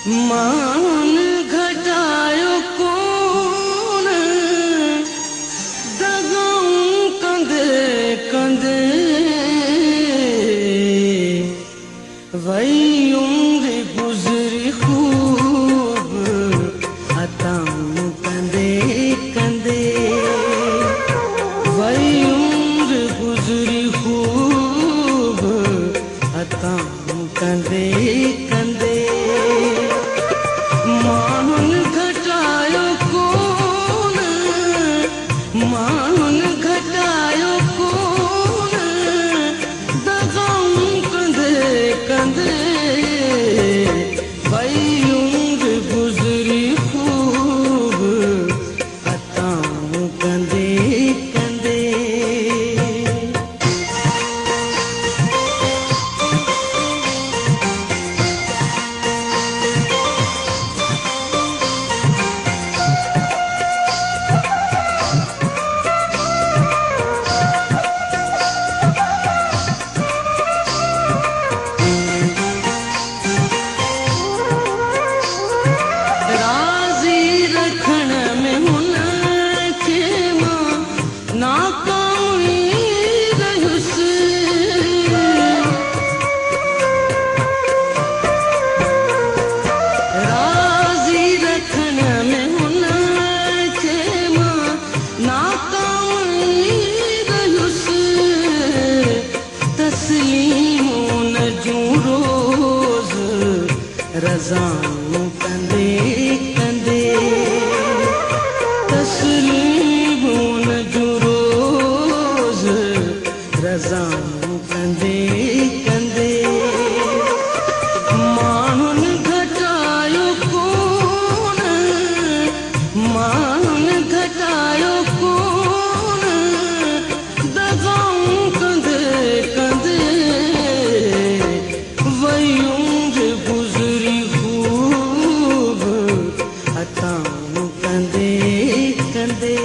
मान घटायो कोन दगाऊं कंदे कंदे वही उम्र गुजरी खूब अताऊं कंदे कंदे वही उम्र गुजरी खूब अताऊं कंदे कंदे मान घटायो कोन मान घटायो कोन दगाऊं कंदे कंदे वही उम्र गुजरी खूब अताऊं कंदे कंदे रज़ाऊं कंदे कंदे तस्लीमूं नजू रोज़ रज़ाऊं कंदे कंदे माण्हुन घटायो कोन माण्हुन घटायो कोन दगाऊं कंदे कंदे वही उम्र गुजरी खूब अताऊं कंदे कंदे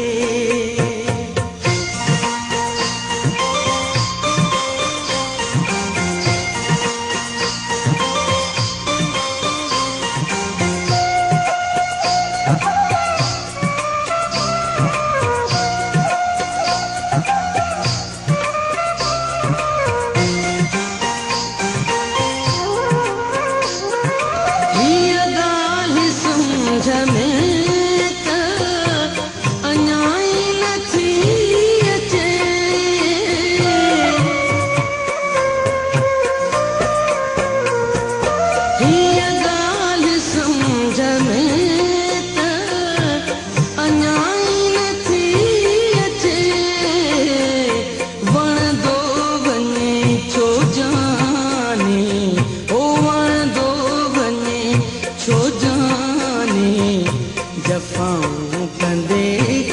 जफ़ाऊं कंदे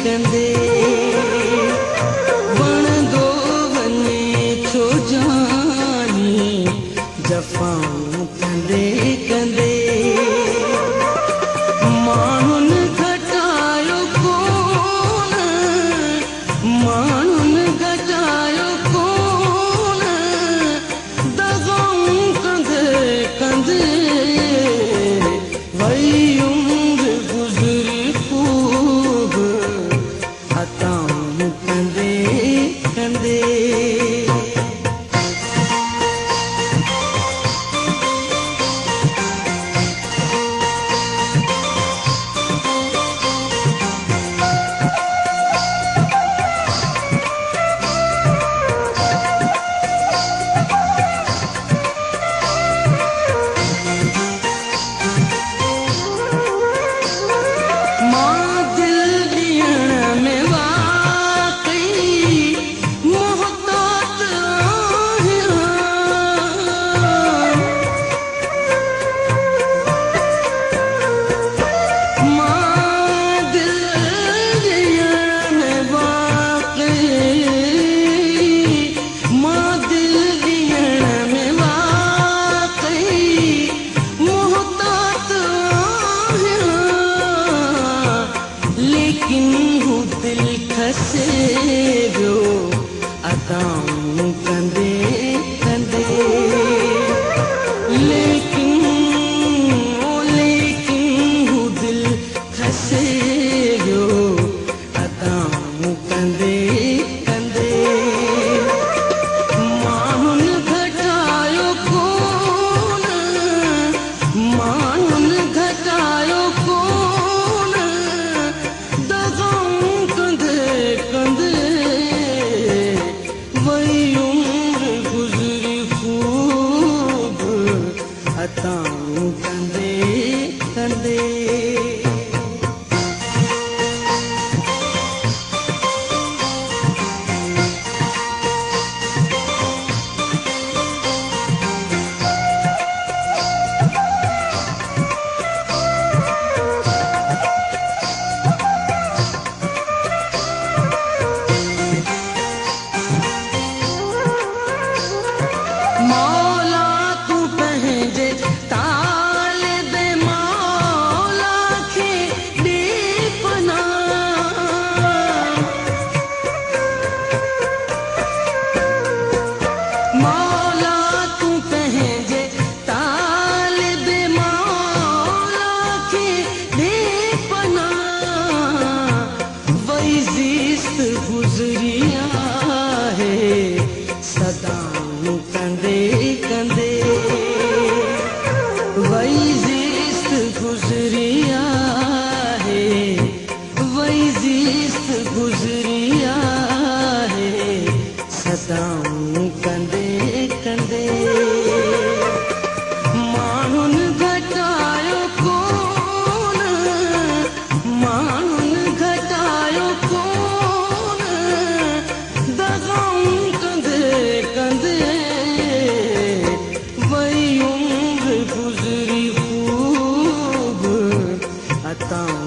कंदे वणंदो वञे छो जानी जफ़ाऊं कंदे कंदे माण्हुन घटायो कोन माण्हुन घटायो कोन दगाऊं कंदे कंदे वही उम्र गुजरी खूब अताऊं कंदे कंदे लेकिन तां